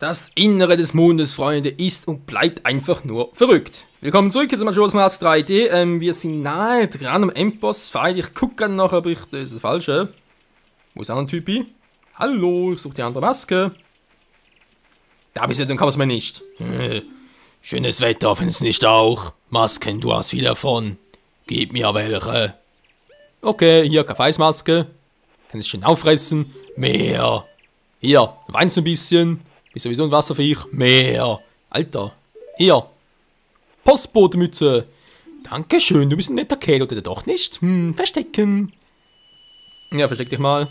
Das Innere des Mondes, Freunde, ist und bleibt einfach nur verrückt. Willkommen zurück zu Majora's Mask 3D. Wir sind nahe dran am Endboss-Fight. Ich gucke gerade noch, ob ich... Das ist das Falsche. Wo ist der andere Typi? Hallo, ich suche die andere Maske. Da bist du, dann kann man es mir nicht. Schönes Wetter, findest du nicht auch? Masken, du hast viel davon. Gib mir welche. Okay, hier, Kaffeismaske. Kann ich schön auffressen. Mehr. Hier, weinst du ein bisschen. Bist sowieso ein Wasserviech. Mehr. Alter. Hier. Postbotenmütze. Dankeschön, du bist ein netter Kerl, oder doch nicht? Verstecken. Ja, versteck dich mal.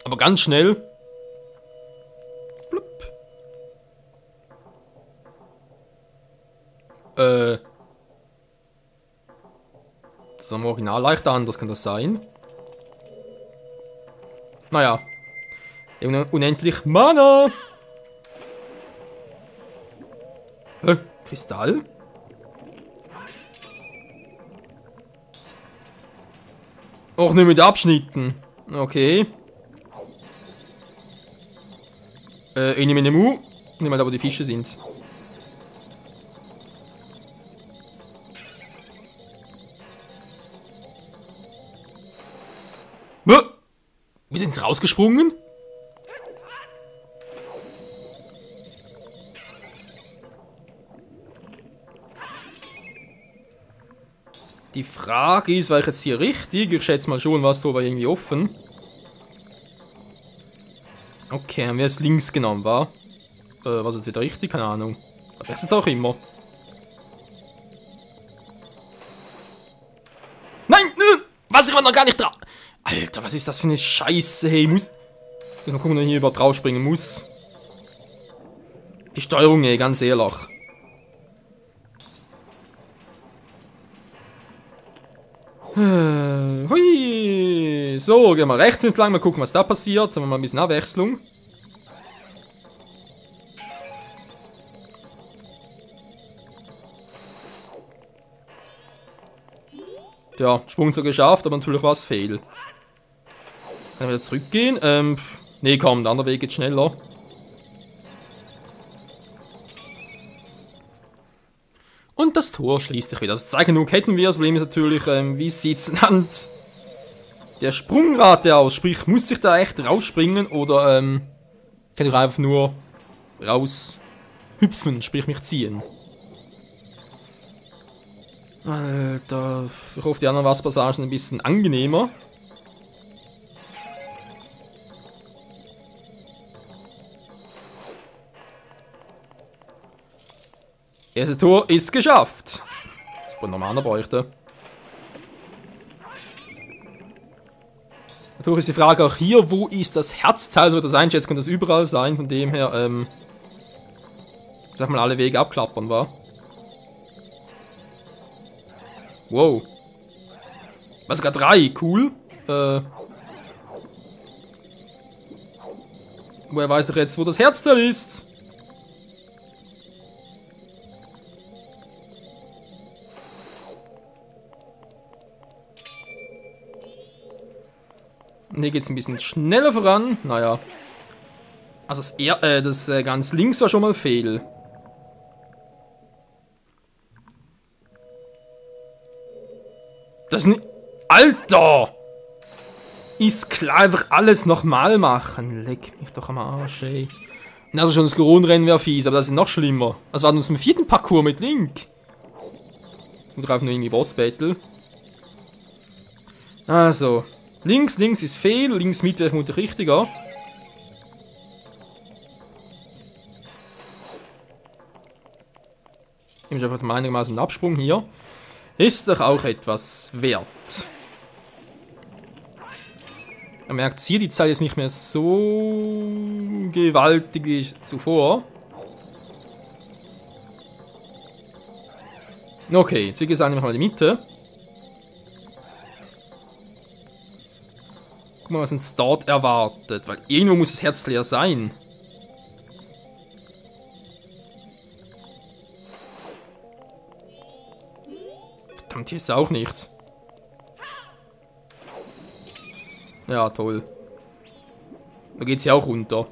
Aber ganz schnell. Blub. Das ist am Original leicht anders, kann das sein? Naja. Unendlich Mana. Kristall? Auch nicht mit Abschnitten. Okay. Ich nehme eine Mu. Nimm mal da, wo die Fische sind. Wir sind rausgesprungen? Die Frage ist, war ich jetzt hier richtig? Ich schätze mal schon, was da war irgendwie offen. Okay, haben wir es links genommen, war? Was ist jetzt wieder richtig? Keine Ahnung. Was ist jetzt auch immer? Nein! Was? Ich war noch gar nicht dran! Alter, was ist das für eine Scheiße? Hey, muss mal gucken, ob ich hier überhaupt rausspringen muss. Die Steuerung, ey, ganz ehrlich. Hui. So, gehen wir rechts entlang, mal gucken, was da passiert. Haben wir mal ein bisschen Abwechslung. Ja, Sprung so geschafft, aber natürlich war es fehl. Kann ich wieder zurückgehen? Nee, komm, der andere Weg geht schneller. Und das Tor schließt sich wieder. Also Zeit genug hätten wir. Das Problem ist natürlich, wie sieht's an der Sprungrate aus? Sprich, muss ich da echt rausspringen oder kann ich einfach nur raushüpfen, sprich mich ziehen? Alter, ich hoffe, die anderen Wasserpassagen sind ein bisschen angenehmer. Erste Tor ist geschafft. Das braucht nochmal bräuchte. Natürlich ist die Frage auch hier, wo ist das Herzteil? So wird das einschätzen, kann das überall sein. Von dem her, ich sag mal, alle Wege abklappern, war. Wow. Was, sogar 3? Cool. Woher weiß ich jetzt, wo das Herzteil ist? Und hier geht es ein bisschen schneller voran. Naja. Also das ganz links war schon mal fehl. Das nicht... Alter! Ist klar, einfach alles nochmal machen. Leck mich doch am Arsch, ey. Also schon das Goron-Rennen wäre fies, aber das ist noch schlimmer. Das war uns im 4. Parcours mit Link. Und drauf nur irgendwie Boss-Battle. Also... Links ist fehl, links Mitte wäre vermutlich richtiger. Ich nehme einfach mal einigermaßen einen Absprung hier. Ist doch auch etwas wert. Man merkt hier, die Zeit ist nicht mehr so gewaltig wie zuvor. Okay, jetzt wie gesagt, nehme ich mal die Mitte. Guck mal, was uns dort erwartet, weil irgendwo muss das Herz leer sein. Verdammt, hier ist auch nichts. Ja, toll. Da geht's ja auch runter.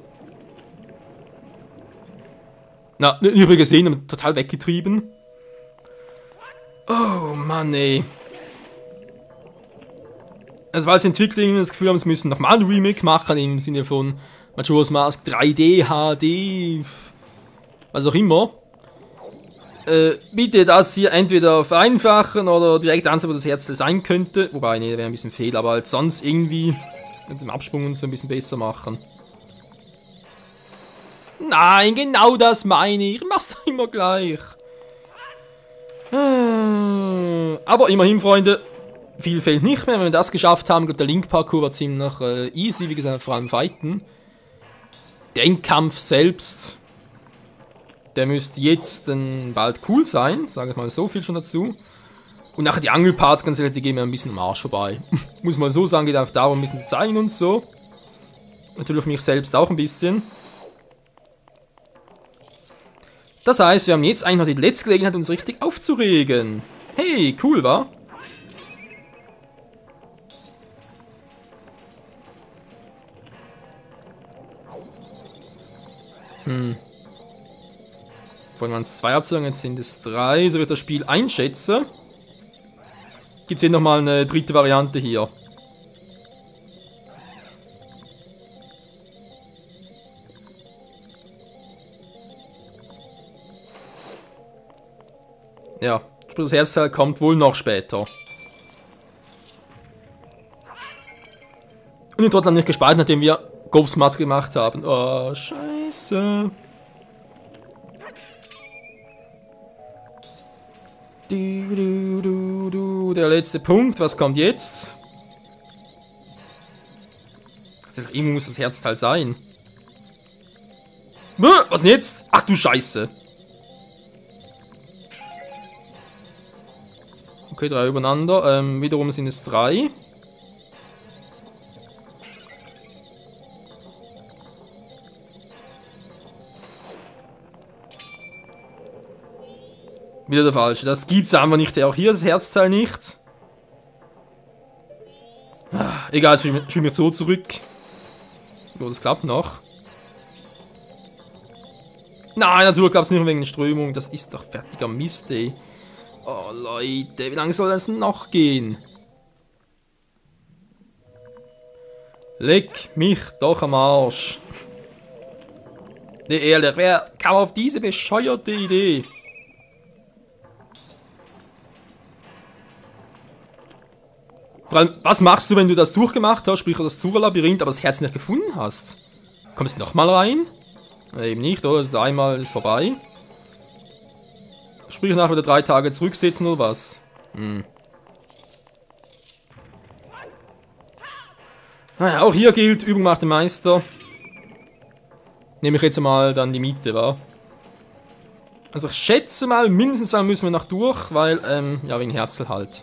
Na, nicht mehr gesehen, aber total weggetrieben. Oh Mann, ey. Also weil die Entwickler das Gefühl haben, sie müssen nochmal ein Remake machen, im Sinne von Majora's Mask 3D, HD, was auch immer. Bitte das hier entweder vereinfachen oder direkt ansehen, wo das Herz sein könnte. Wobei, ne, wäre ein bisschen fehl, aber halt sonst irgendwie mit dem Absprung und so ein bisschen besser machen. Nein, genau das meine ich. Mach's doch immer gleich. Aber immerhin, Freunde, viel fehlt nicht mehr. Wenn wir das geschafft haben, der Link-Parcours war ziemlich easy, wie gesagt, vor allem Fighten. Der Endkampf selbst, der müsste jetzt bald cool sein, sage ich mal so viel schon dazu. Und nachher die Angelparts, ganz ehrlich, die gehen mir ein bisschen am Arsch vorbei. Muss man so sagen, geht einfach darum, ein bisschen zu zeigen und so. Natürlich auf mich selbst auch ein bisschen. Das heißt, wir haben jetzt eigentlich noch die letzte Gelegenheit, uns richtig aufzuregen. Hey, cool, wa? Vorhin waren es 2 Abzüge, jetzt sind es 3, so wird das Spiel einschätzen. Gibt es hier nochmal eine dritte Variante hier. Ja, das Herzteil kommt wohl noch später. Und den Trottel nicht gespalten, nachdem wir Goffs Maske gemacht haben. Oh, scheiße. Der letzte Punkt, was kommt jetzt? Irgendwo muss das Herzteil sein. Was denn jetzt? Ach du Scheiße. Okay, 3 übereinander. Wiederum sind es 3. Wieder der falsche. Das gibt's einfach nicht. Auch hier das Herzteil nicht. Egal, ich spiele mich so zurück. Oh, das klappt noch. Nein, natürlich gab es nicht nur wegen der Strömung. Das ist doch fertiger Mist, ey. Oh, Leute, wie lange soll das noch gehen? Leck mich doch am Arsch. Nee, ehrlich, wer kam auf diese bescheuerte Idee? Vor allem, was machst du, wenn du das durchgemacht hast, sprich das Zura-Labyrinth, aber das Herz nicht gefunden hast? Kommst du nochmal rein? Eben nicht, oder? Das ist einmal ist vorbei. Sprich nachher wieder 3 Tage zurücksetzen oder was? Naja, auch hier gilt, Übung macht den Meister. Nehme ich jetzt mal dann die Miete, wa? Also ich schätze mal, mindestens 2 müssen wir noch durch, weil, ja, wegen Herzl halt.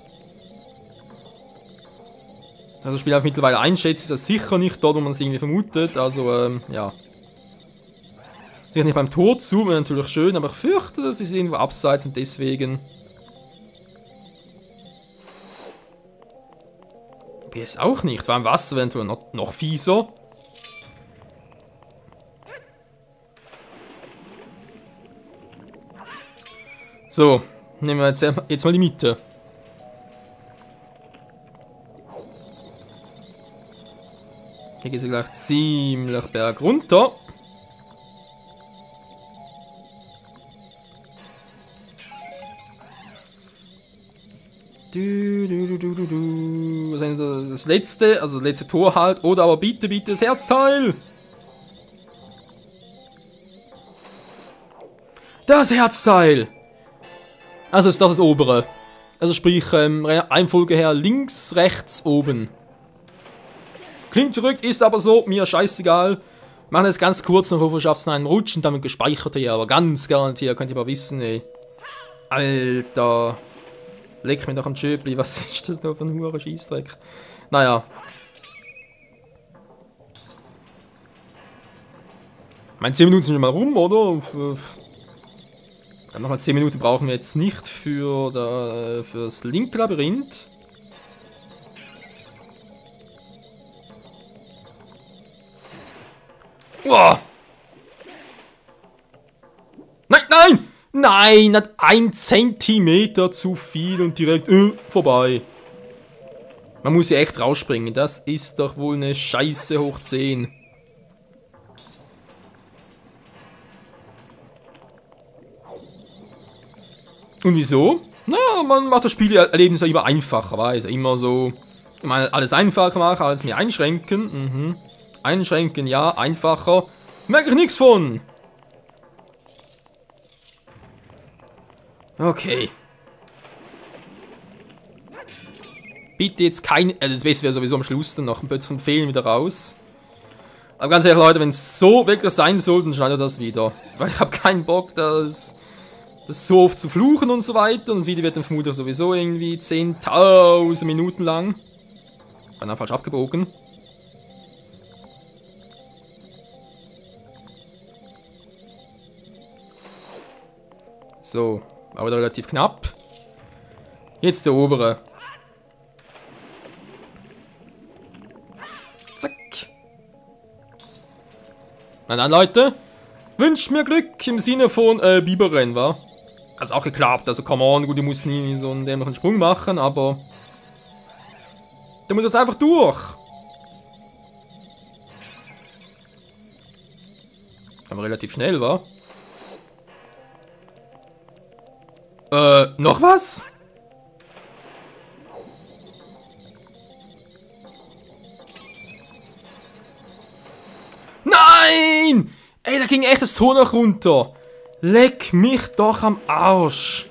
Also das Spiel auch mittlerweile einschätzt, ist das sicher nicht dort, wo man es irgendwie vermutet, also, ja. Sicher nicht beim Tod zu, wäre natürlich schön, aber ich fürchte, das ist irgendwo abseits und deswegen... PS auch nicht, war im Wasser eventuell noch fieser. So, nehmen wir jetzt mal die Miete. Hier geht es gleich ziemlich bergunter. Das letzte, also das letzte Tor halt. Oder aber bitte, bitte das Herzteil. Das Herzteil. Also ist das obere. Also sprich, Reihenfolge her links, rechts, oben. Klingt zurück, ist aber so, mir scheißegal. Machen es ganz kurz noch, wofür schafft es einen Rutsch und damit gespeichert hier, aber ganz garantiert, könnt ihr aber wissen, ey. Alter. Leck mir doch am Schöpli, was ist das noch für ein hoher Scheissdreck? Naja. Ich meine, 10 Minuten sind schon mal rum, oder? Dann nochmal 10 Minuten brauchen wir jetzt nicht für das Link-Labyrinth. Wow. nein! Nein, hat 1 Zentimeter zu viel und direkt vorbei. Man muss ja echt rausspringen. Das ist doch wohl eine Scheiße hoch 10. Und wieso? Naja, man macht das Spielerlebnis ja immer einfacher, weiß. Immer so, mal alles einfacher machen, alles mehr einschränken. Einschränken, ja, einfacher. Merke ich nichts von. Okay. Bitte jetzt kein... das Beste wäre sowieso am Schluss dann noch ein bisschen Fehlen wieder raus. Aber ganz ehrlich, Leute, wenn es so wirklich sein soll, dann schneidet das wieder. Weil ich habe keinen Bock, das so oft zu fluchen und so weiter. Und das Video wird dann vermutlich sowieso irgendwie 10.000 Minuten lang. Beinahe falsch abgebogen. So, war wieder relativ knapp. Jetzt der obere. Zack. Na dann, Leute. Wünscht mir Glück im Sinne von Biberrennen, wa? Also auch geklappt, also come on, gut, ich muss nie so einen dämlichen Sprung machen, aber... Der muss jetzt einfach durch. Aber relativ schnell, wa? Noch was? Nein! Ey, da ging echt das Tor noch runter. Leck mich doch am Arsch.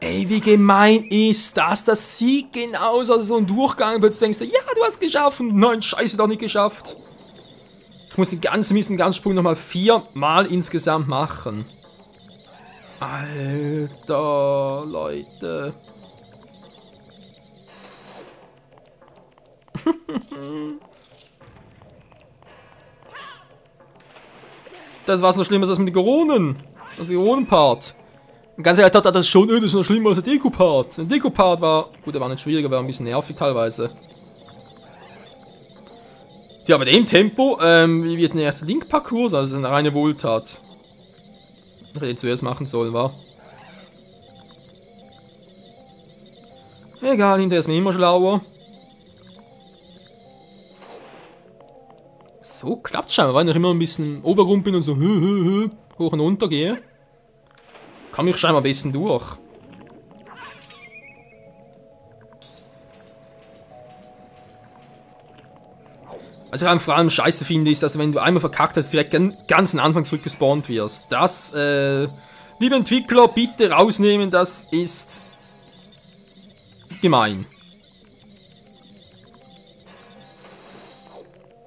Ey, wie gemein ist das? Das sieht genauso aus, so ein Durchgang. Und plötzlich denkst du, ja, du hast es geschafft. Und nein, scheiße, doch nicht geschafft. Ich muss den ganzen Sprung nochmal 4 Mal insgesamt machen. Alter, Leute. Das war so schlimmer als mit den Goronen. Das Goronenpart. Und ganz ehrlich, das schon das ist noch schlimmer als der Deko-Part. Der Deko-Part war, gut, der war nicht schwieriger, war ein bisschen nervig teilweise. Ja, bei dem Tempo, wie wird der erste Link-Parcours? Also eine reine Wohltat. Ich hätte den zuerst machen sollen, war. Egal, hinterher ist mir immer schlauer. So klappt's scheinbar, weil ich immer ein bisschen oberrum bin und so hoch und runter gehe. Kann mich scheinbar ein bisschen durch. Was ich vor allem scheiße finde, ist, dass wenn du einmal verkackt hast, direkt ganz am Anfang zurückgespawnt wirst. Das, liebe Entwickler, bitte rausnehmen, das ist gemein.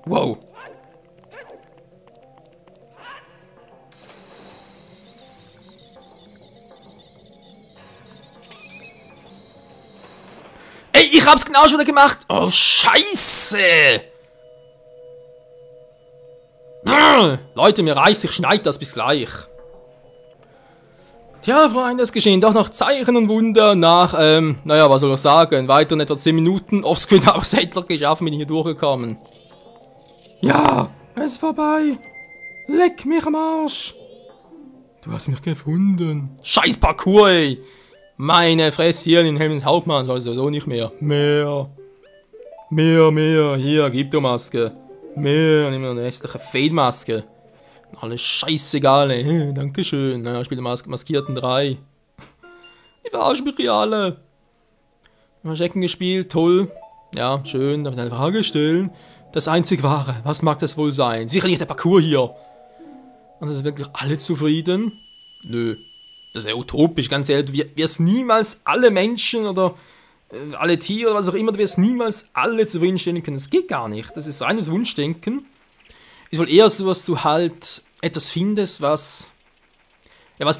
Wow. Ey, ich hab's genau schon wieder gemacht. Oh, scheiße. Leute, mir reißt, ich schneid das bis gleich. Tja, Freunde, es geschehen doch noch Zeichen und Wunder nach, naja, was soll ich sagen, weiter in etwa 10 Minuten offscreen habe ich es endlich geschafft, bin ich hier durchgekommen. Ja, es ist vorbei. Leck mich am Arsch. Du hast mich gefunden. Scheiß Parkour, ey. Meine Fresse hier in Helmens Hauptmann, also so nicht mehr. Mehr. Hier, gib du Maske. Mehr, nimm mir eine hässliche Fade-Maske. Alles scheißegal, ey. Dankeschön. Naja, ich spiele Maskierten 3. Die verarschen mich hier alle. Mal Checken gespielt, toll. Ja, schön, darf ich eine Frage stellen? Das einzig Wahre, was mag das wohl sein? Sicher nicht der Parcours hier. Und sind wirklich alle zufrieden? Nö. Das ist ja utopisch, ganz ehrlich. Du wirst niemals alle Menschen oder alle Tiere oder was auch immer, du wirst niemals alle zufriedenstellen können. Das geht gar nicht. Das ist reines Wunschdenken. Ist wohl eher so, dass du halt etwas findest, was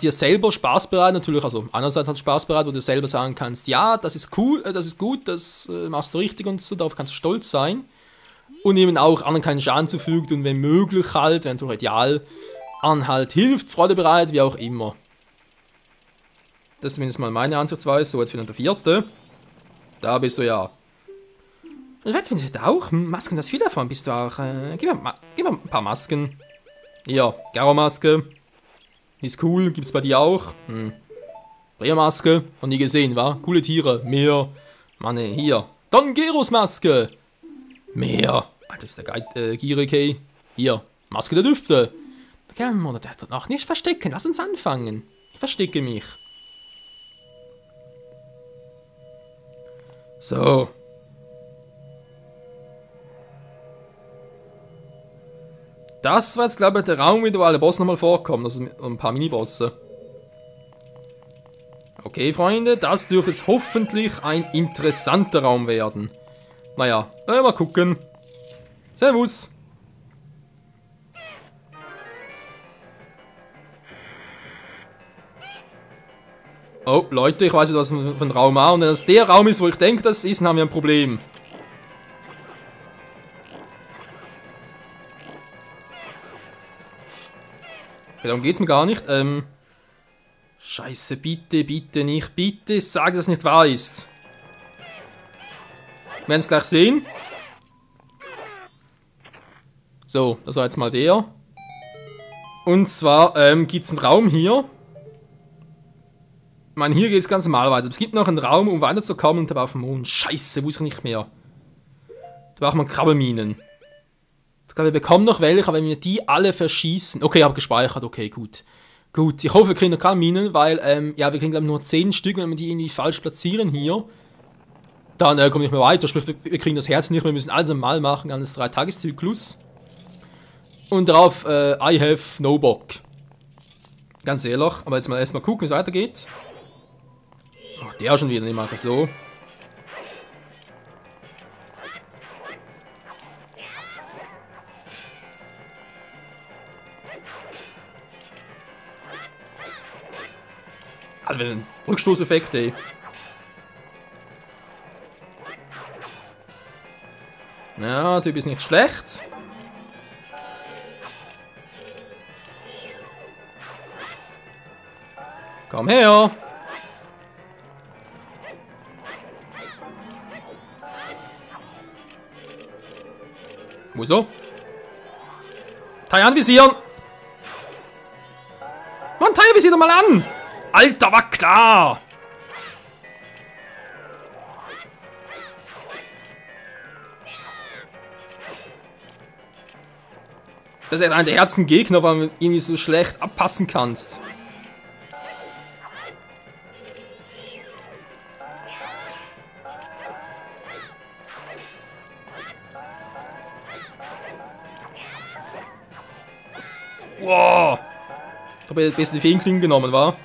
dir selber Spaß bereitet. Natürlich, also einerseits hat Spaß bereitet, wo du selber sagen kannst, ja, das ist cool, das ist gut, das machst du richtig und so, darauf kannst du stolz sein. Und eben auch anderen keinen Schaden zufügt und wenn möglich halt, wenn du ideal an halt hilft, Freude bereitet, wie auch immer. Das ist zumindest mal meine Ansichtsweise. So, jetzt wieder der 4. Da bist du ja. Ich weiß, wenn du auch Masken, das viel davon bist du auch. Gib mir ein paar Masken. Hier, Garo-Maske. Ist cool, gibt's bei dir auch. Bria-Maske, noch nie gesehen, wa? Coole Tiere, mehr. Mann, hier. Don Geros-Maske. Mehr. Alter, ist der Gierig. Hier, Maske der Düfte. Der hat noch nicht verstecken, lass uns anfangen. Ich verstecke mich. So. Das war jetzt, glaube ich, der Raum, wo alle Bosse nochmal vorkommen. Also ein paar Mini-Bosse. Okay, Freunde, das dürfte jetzt hoffentlich ein interessanter Raum werden. Naja, mal gucken. Servus. Oh, Leute, ich weiß nicht, was für ein Raum war. Und wenn das der Raum ist, wo ich denke, das ist, dann haben wir ein Problem. Okay, darum geht's mir gar nicht. Scheiße, bitte, bitte nicht. Bitte sag, dass es nicht wahr ist. Wir werden es gleich sehen. So, das war jetzt mal der. Und zwar gibt es einen Raum hier. Ich meine, hier geht es ganz normal weiter. Es gibt noch einen Raum, um weiterzukommen und der war auf dem Mond. Scheiße, wusste ich nicht mehr. Da braucht man Krabbelminen. Ich glaube, wir bekommen noch welche, aber wenn wir die alle verschießen. Okay, ich habe gespeichert, okay, gut. Gut, ich hoffe, wir kriegen noch Krabbelminen, weil, ja, wir kriegen, glaube ich, nur 10 Stück, wenn wir die irgendwie falsch platzieren hier. Dann kommen wir nicht mehr weiter, sprich, wir kriegen das Herz nicht mehr, wir müssen alles einmal machen, an das 3-Tages-Zyklus. Und darauf, I have no Bock. Ganz ehrlich, aber jetzt mal erstmal gucken, wie es weitergeht. Oh, der schon wieder, ich mache so. Alter, ein Rückstoßeffekt, ey. Ja, Typ ist nicht schlecht. Komm her. Wo so? Teil anvisieren. Mann, Teil visier doch mal an. Alter, war klar. Das ist einer der ersten Gegner, weil du irgendwie so schlecht abpassen kannst. Wow. Ich habe ein bisschen die Feenklingen genommen, war?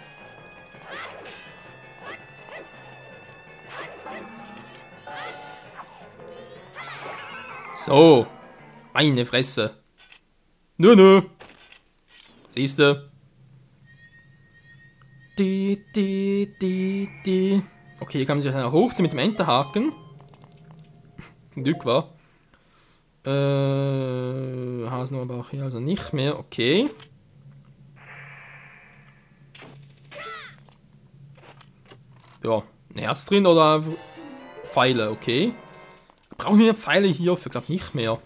So. Meine Fresse. Nö. Siehste. Okay, hier kann man sich dann hochziehen mit dem Enterhaken. Glück war. Hasenbach hier also nicht mehr. Okay. Ja, ein Herz drin oder Pfeile, okay. Brauchen wir Pfeile hier? Ich glaube nicht mehr.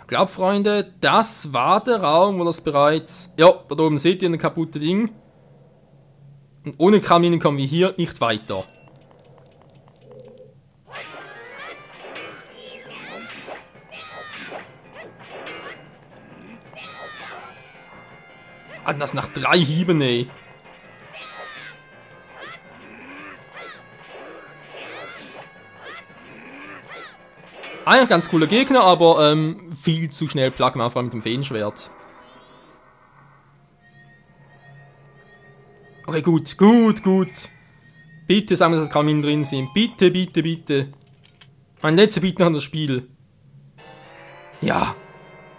Ich glaube, Freunde, das war der Raum, wo das bereits... Ja, da oben seht ihr ein kaputtes Ding. Und ohne Kraminen kommen wir hier nicht weiter. Ah, das nach 3 Hieben, ey. Eigentlich ganz cooler Gegner, aber viel zu schnell platt gemacht, vor allem mit dem Feenschwert. Okay, gut. Bitte sagen wir, dass Kraminen drin sind. Bitte. Mein letzter Bitte noch an das Spiel. Ja,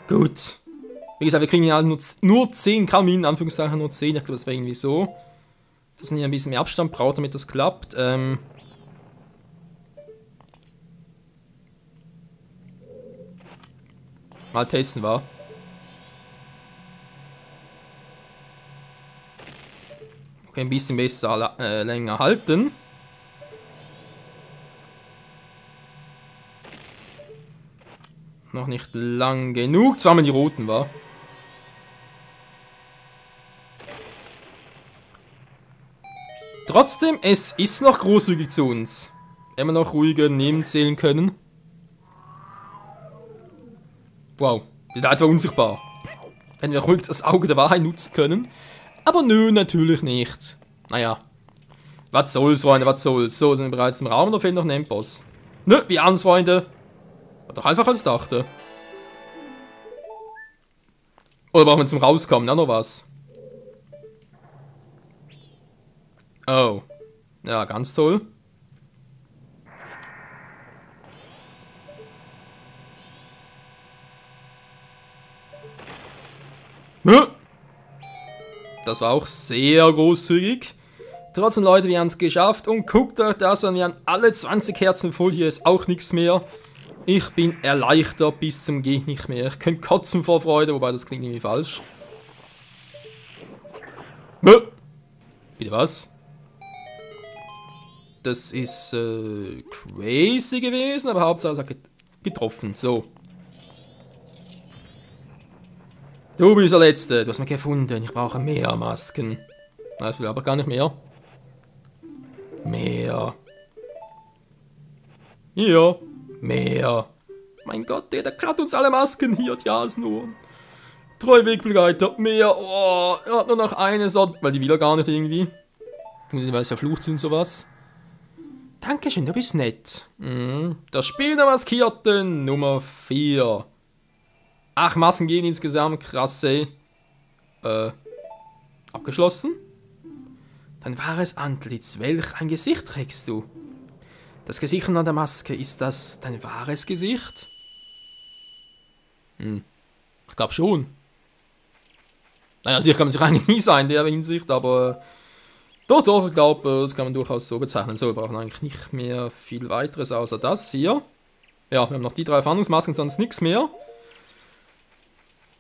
gut. Wie gesagt, wir kriegen ja nur 10 Kraminen, in Anführungszeichen nur 10. Ich glaube, das wäre irgendwie so. Dass man hier ein bisschen mehr Abstand braucht, damit das klappt. Mal testen, war. Okay, ein bisschen besser länger halten. Noch nicht lang genug. Zweimal die roten, war. Trotzdem, es ist noch großzügig zu uns. Wenn wir noch ruhiger nebenzählen können. Wow, die Leute war unsichtbar. Wenn wir ruhig das Auge der Wahrheit nutzen können. Aber nö, natürlich nicht. Naja. Was soll's, Freunde, was soll's. So, sind wir bereits im Raum, da fehlt noch ein Endboss. Nö, wie anders, Freunde. War doch einfach als ich dachte. Oder brauchen wir zum Rauskommen auch noch was? Oh. Ja, ganz toll. Das war auch sehr großzügig. Trotzdem, Leute, wir haben es geschafft. Und guckt euch das an, wir haben alle 20 Herzen voll. Hier ist auch nichts mehr. Ich bin erleichtert bis zum geht nicht mehr. Ich könnte kotzen vor Freude, wobei das klingt irgendwie falsch. Bitte was? Das ist crazy gewesen, aber Hauptsache es hat getroffen. So. Du bist der Letzte. Du hast mich gefunden. Ich brauche mehr Masken. Nein, ich will aber gar nicht mehr. Mehr. Ja. Mehr. Mein Gott, der klaut uns alle Masken hier. Ja, ist nur. Treu Wegbegleiter. Mehr. Oh, er hat nur noch eine Sorte. Weil die will er gar nicht irgendwie. Weil es verflucht sind und sowas. Dankeschön, du bist nett. Der Spiel der Maskierten Nummer 4. 8 Masken gehen insgesamt. Krass, ey. Abgeschlossen? Dein wahres Antlitz. Welch ein Gesicht trägst du? Das Gesicht an der Maske, ist das dein wahres Gesicht? Ich glaube schon. Naja, sicher kann man sich eigentlich nie sein in der Hinsicht, aber doch, ich glaube, das kann man durchaus so bezeichnen. So, wir brauchen eigentlich nicht mehr viel weiteres außer das hier. Ja, wir haben noch die 3 Fahndungsmasken, sonst nichts mehr.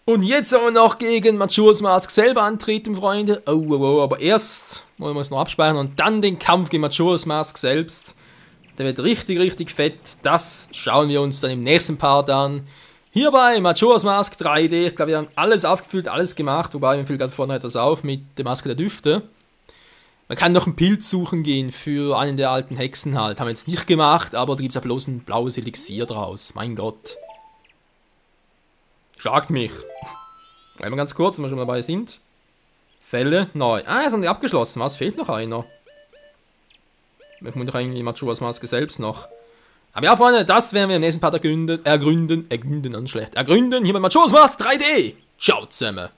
Und jetzt sollen wir noch gegen Majora's Mask selber antreten, Freunde. Oh, aber erst wollen wir es noch abspeichern und dann den Kampf gegen Majora's Mask selbst. Der wird richtig fett. Das schauen wir uns dann im nächsten Part an. Hier bei Majora's Mask 3D. Ich glaube, wir haben alles aufgefüllt, alles gemacht. Wobei, mir fiel gerade vorne etwas auf mit der Maske der Düfte. Man kann noch einen Pilz suchen gehen für einen der alten Hexen halt. Haben wir jetzt nicht gemacht, aber da gibt es ja bloß ein blaues Elixier draus. Mein Gott. Schlagt mich. Einmal ganz kurz, wenn wir schon dabei sind. Fälle neu. Ah, jetzt haben die abgeschlossen. Was? Fehlt noch einer? Ich muss doch eigentlich Majora's Mask selbst noch. Aber ja, Freunde, das werden wir im nächsten Part ergründen hier bei Majora's Mask 3D. Ciao zusammen.